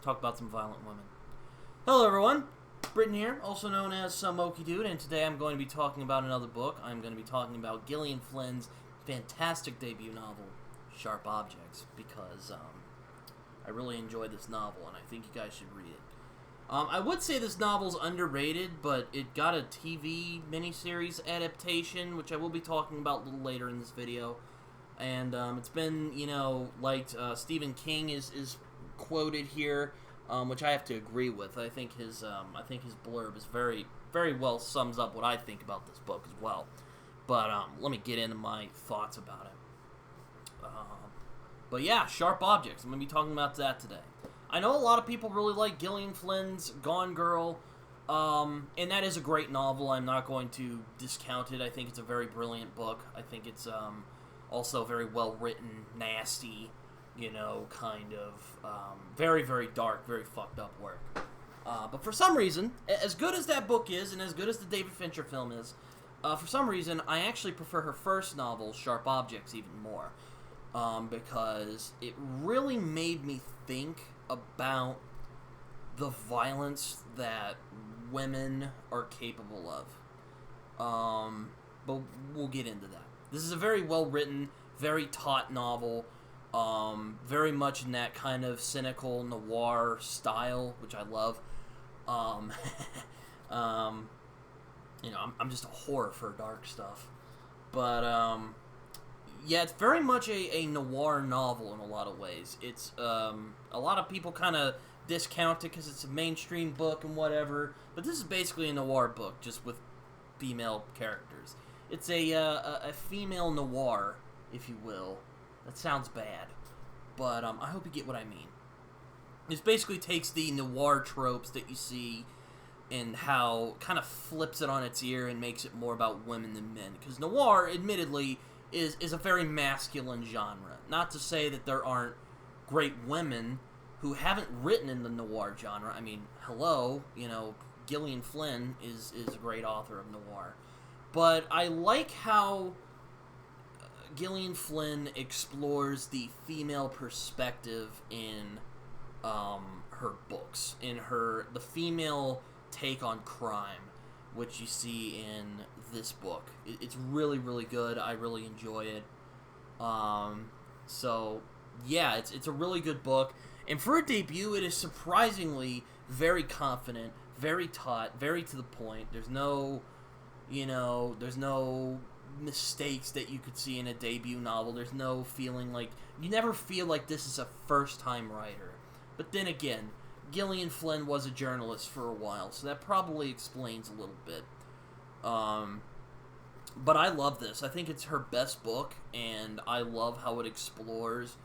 talk about some violent women. Hello everyone, Britton here, also known as Some Okie Dude, and today I'm going to be talking about another book. I'm going to be talking about Gillian Flynn's fantastic debut novel, Sharp Objects, because I really enjoyed this novel, and I think you guys should read it. I would say this novel's underrated, but it got a TV miniseries adaptation, which I will be talking about a little later in this video. And it's been, liked. Stephen King is quoted here, which I have to agree with. I think his blurb is very, very well sums up what I think about this book as well. But let me get into my thoughts about it. But yeah, Sharp Objects. I'm going to be talking about that today. I know a lot of people really like Gillian Flynn's Gone Girl, and that is a great novel. I'm not going to discount it. I think it's a very brilliant book. I think it's also very well written, nasty, kind of very, very dark, very fucked up work. But for some reason, as good as that book is, and as good as the David Fincher film is, for some reason, I actually prefer her first novel, Sharp Objects, even more. Because it really made me think about the violence that women are capable of. But we'll get into that. This is a very well-written, very taut novel, very much in that kind of cynical noir style, which I love. I'm just a whore for dark stuff. But, yeah, it's very much a noir novel in a lot of ways. It's, a lot of people kind of discount it because it's a mainstream book and whatever, but this is basically a noir book, just with female characters. It's a female noir, if you will. That sounds bad, but I hope you get what I mean. This basically takes the noir tropes that you see and how kind of flips it on its ear and makes it more about women than men. Because noir, admittedly, is a very masculine genre. Not to say that there aren't great women who haven't written in the noir genre. I mean, hello, Gillian Flynn is a great author of noir. But I like how Gillian Flynn explores the female perspective in her books, in the female take on crime, which you see in this book. It's really, really good. I really enjoy it. So, yeah, it's a really good book. And for a debut, it is surprisingly very confident, very taut, very to the point. There's no mistakes that you could see in a debut novel. There's no feeling like... You never feel like this is a first-time writer. But then again, Gillian Flynn was a journalist for a while, so that probably explains a little bit. But I love this. I think it's her best book, and I love how it explores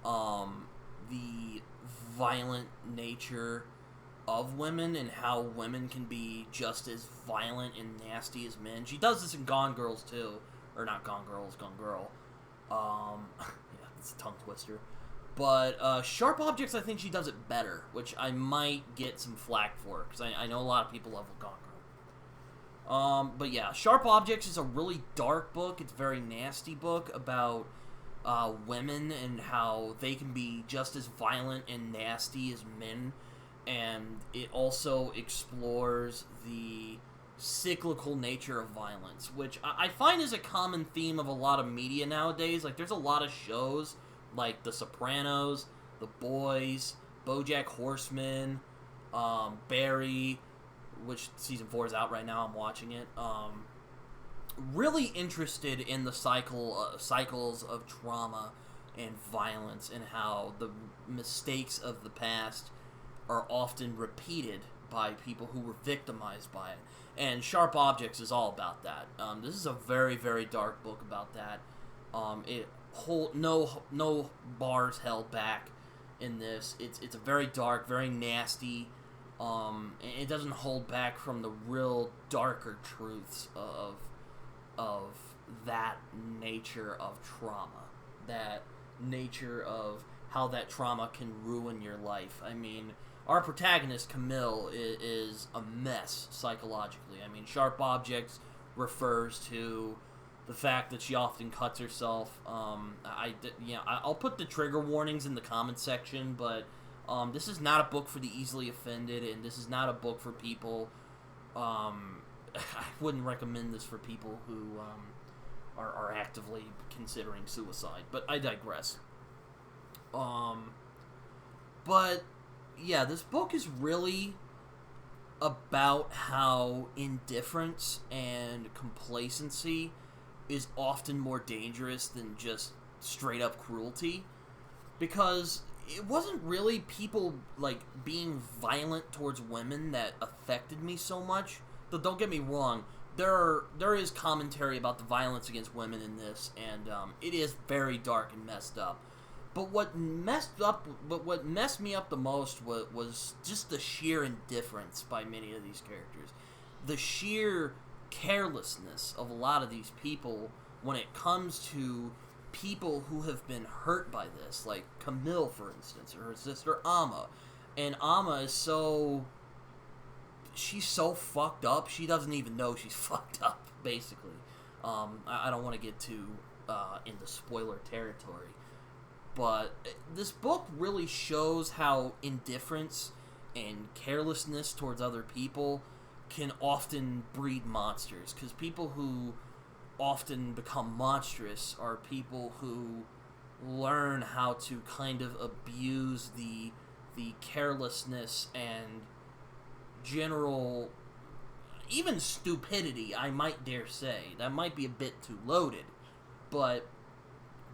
the violent nature of women and how women can be just as violent and nasty as men. She does this in Gone Girls too, or not Gone Girls, Gone Girl. Yeah, it's a tongue twister. But Sharp Objects, I think she does it better, which I might get some flack for, because I know a lot of people love Gone Girl. But yeah, Sharp Objects is a really dark book. It's a very nasty book about women and how they can be just as violent and nasty as men. And it also explores the cyclical nature of violence, which I find is a common theme of a lot of media nowadays. Like, there's a lot of shows like The Sopranos, The Boys, BoJack Horseman, Barry, which season 4 is out right now. I'm watching it. Really interested in the cycles of trauma and violence and how the mistakes of the past are often repeated by people who were victimized by it. And Sharp Objects is all about that. This is a very, very dark book about that. No bars held back in this. It's a very dark, very nasty. It doesn't hold back from the real darker truths of that nature of trauma. That nature of how that trauma can ruin your life. I mean, our protagonist, Camille, is a mess psychologically. I mean, Sharp Objects refers to the fact that she often cuts herself. I'll put the trigger warnings in the comment section, but This is not a book for the easily offended, and this is not a book for people. I wouldn't recommend this for people who are actively considering suicide, but I digress. But yeah, this book is really about how indifference and complacency is often more dangerous than just straight up cruelty, because it wasn't really people like being violent towards women that affected me so much. Though don't get me wrong, there is commentary about the violence against women in this, and it is very dark and messed up. But what messed me up the most was just the sheer indifference by many of these characters, the sheer carelessness of a lot of these people when it comes to people who have been hurt by this, like Camille, for instance, or her sister Amma. And Amma is she's so fucked up, she doesn't even know she's fucked up, basically. I don't want to get too into spoiler territory, but this book really shows how indifference and carelessness towards other people can often breed monsters, because people who often become monstrous are people who learn how to kind of abuse the carelessness and general, even stupidity, I might dare say. That might be a bit too loaded, but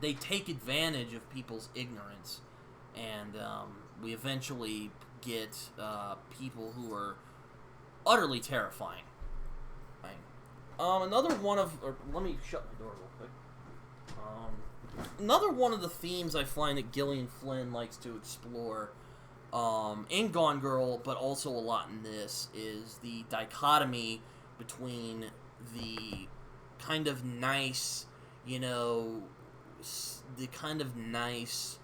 they take advantage of people's ignorance, and we eventually get people who are utterly terrifying. Another one of... let me shut my door real quick. Another one of the themes I find that Gillian Flynn likes to explore in Gone Girl, but also a lot in this, is the dichotomy between the kind of nice, the kind of nice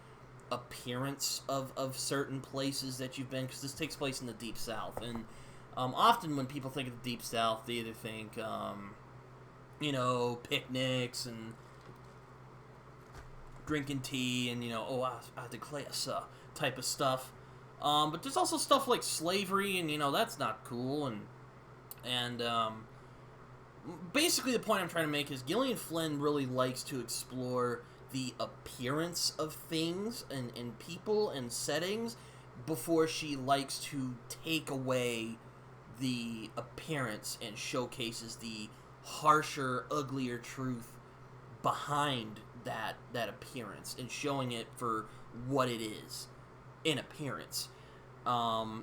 appearance of certain places that you've been, because this takes place in the Deep South, and often when people think of the Deep South, they either think, picnics and drinking tea and, I declare type of stuff. But there's also stuff like slavery, and, that's not cool, and basically the point I'm trying to make is Gillian Flynn really likes to explore the appearance of things and people and settings before she likes to take away the appearance and showcases the harsher, uglier truth behind that appearance, and showing it for what it is in appearance.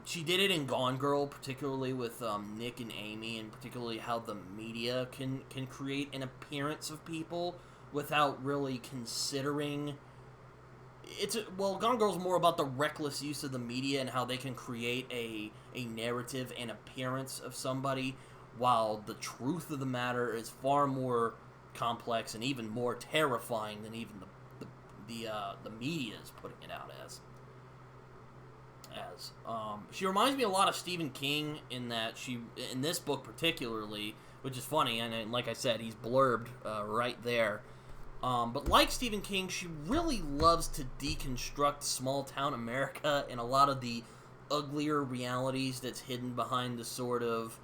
She did it in Gone Girl, particularly with Nick and Amy, and particularly how the media can create an appearance of people without really considering... Gone Girl's more about the reckless use of the media and how they can create a narrative and appearance of somebody, while the truth of the matter is far more complex and even more terrifying than even the media is putting it out as. She reminds me a lot of Stephen King in that in this book particularly, which is funny, and like I said, he's blurbed right there. But like Stephen King, she really loves to deconstruct small-town America and a lot of the uglier realities that's hidden behind the sort of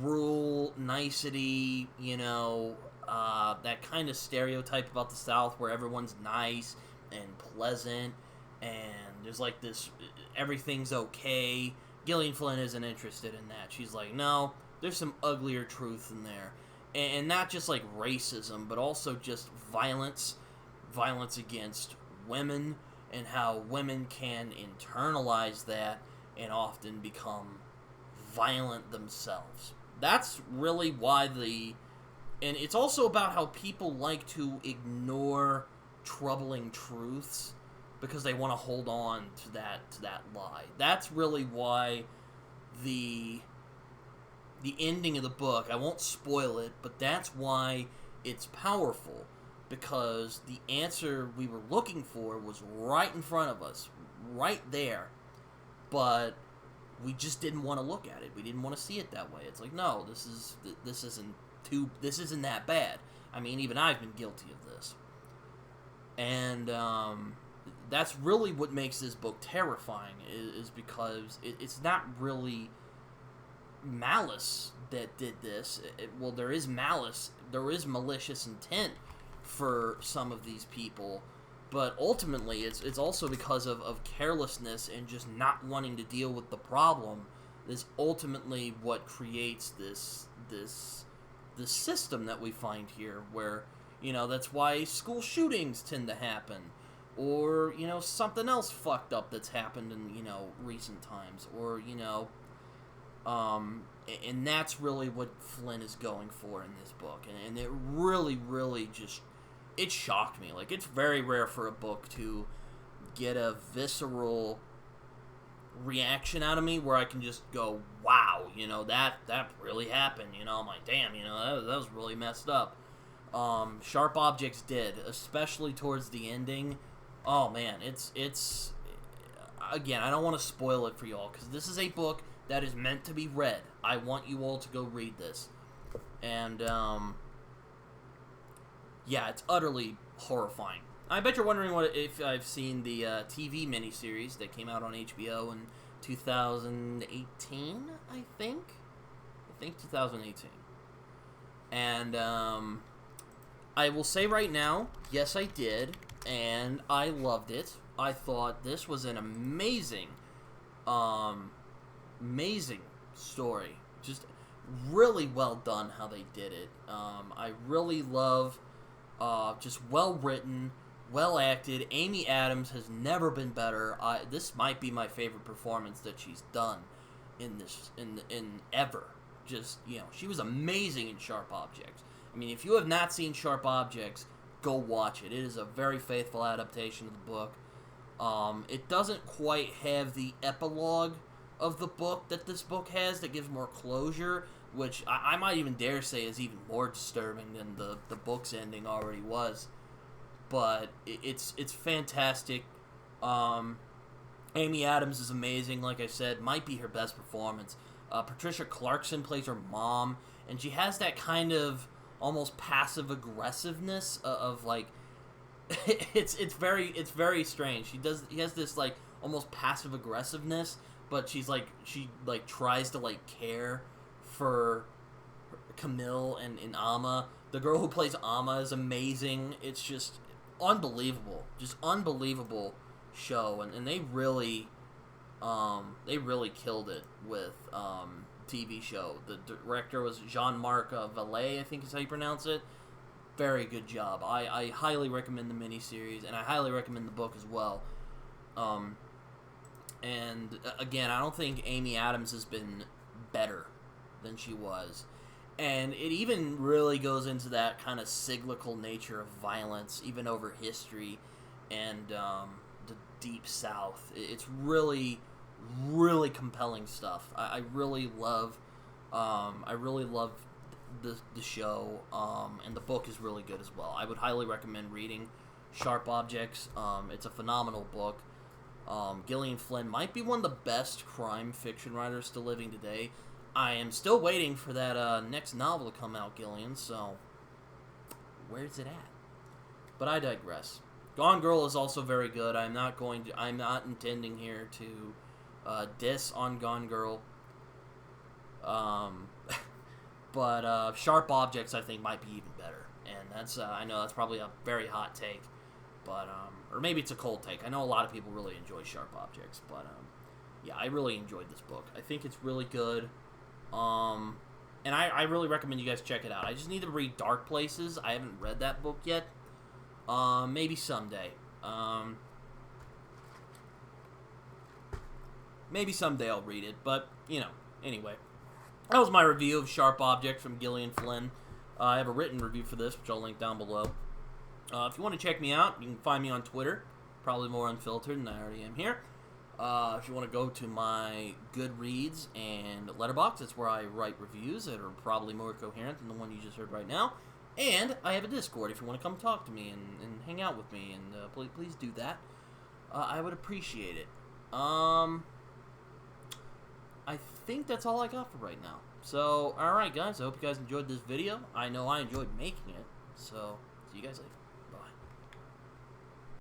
rural nicety, that kind of stereotype about the South where everyone's nice and pleasant, and there's like this, everything's okay. Gillian Flynn isn't interested in that. She's like, no, there's some uglier truth in there. And not just like racism, but also just violence against women, and how women can internalize that and often become violent themselves. That's really why and it's also about how people like to ignore troubling truths because they want to hold on to that lie. That's really why the ending of the book, I won't spoil it, but that's why it's powerful, because the answer we were looking for was right in front of us, right there, but we just didn't want to look at it. We didn't want to see it that way. It's like, no, this isn't that bad. I mean, even I've been guilty of this. And that's really what makes this book terrifying, is because it's not really malice that did this. Well, there is malice, there is malicious intent for some of these people, but ultimately it's also because of carelessness and just not wanting to deal with the problem is ultimately what creates this system that we find here, where, you know, that's why school shootings tend to happen, or, you know, something else fucked up that's happened in, you know, recent times, or, you know, and that's really what Flynn is going for in this book, and it really, really just, it shocked me. Like, it's very rare for a book to get a visceral reaction out of me where I can just go, wow, you know, that really happened, you know. I'm like, damn, you know, that was really messed up. Sharp Objects did, especially towards the ending. Oh man, it's again, I don't want to spoil it for y'all, because this is a book that is meant to be read. I want you all to go read this. And yeah, it's utterly horrifying. I bet you're wondering if I've seen the TV miniseries that came out on HBO in 2018, I think 2018. And I will say right now, yes, I did, and I loved it. I thought this was an amazing story. Just really well done how they did it. I really love just well written, well acted. Amy Adams has never been better. This might be my favorite performance that she's done in ever. Just, you know, she was amazing in Sharp Objects. I mean, if you have not seen Sharp Objects, go watch it. It is a very faithful adaptation of the book. It doesn't quite have the epilogue of the book that this book has that gives more closure, which I might even dare say is even more disturbing than the book's ending already was. But it's fantastic. Amy Adams is amazing, like I said, might be her best performance. Patricia Clarkson plays her mom, and she has that kind of almost passive aggressiveness of like it's very strange. He has this like almost passive aggressiveness, but she tries to like care for Camille and Amma. The girl who plays Amma is amazing. It's just unbelievable show, and they really killed it with TV show. The director was Jean-Marc Vallée, I think is how you pronounce it. Very good job. I highly recommend the miniseries, and I highly recommend the book as well. And again, I don't think Amy Adams has been better than she was. And it even really goes into that kind of cyclical nature of violence, even over history and the Deep South. It's really, really compelling stuff. I really love the show, and the book is really good as well. I would highly recommend reading Sharp Objects. It's a phenomenal book. Gillian Flynn might be one of the best crime fiction writers still living today. I am still waiting for that next novel to come out, Gillian, so where's it at? But I digress. Gone Girl is also very good. I'm not intending here to diss on Gone Girl. But Sharp Objects, I think, might be even better. And that's I know that's probably a very hot take, but or maybe it's a cold take. I know a lot of people really enjoy Sharp Objects, but yeah, I really enjoyed this book. I think it's really good. And I really recommend you guys check it out. I just need to read Dark Places. I haven't read that book yet. Maybe someday. Maybe someday I'll read it, but, you know, anyway. That was my review of Sharp Object from Gillian Flynn. I have a written review for this, which I'll link down below. If you want to check me out, you can find me on Twitter. Probably more unfiltered than I already am here. If you want to go to my Goodreads and Letterboxd, that's where I write reviews that are probably more coherent than the one you just heard right now. And I have a Discord if you want to come talk to me and hang out with me, and please do that. I would appreciate it. I think that's all I got for right now. So, alright guys, I hope you guys enjoyed this video. I know I enjoyed making it, so see you guys later.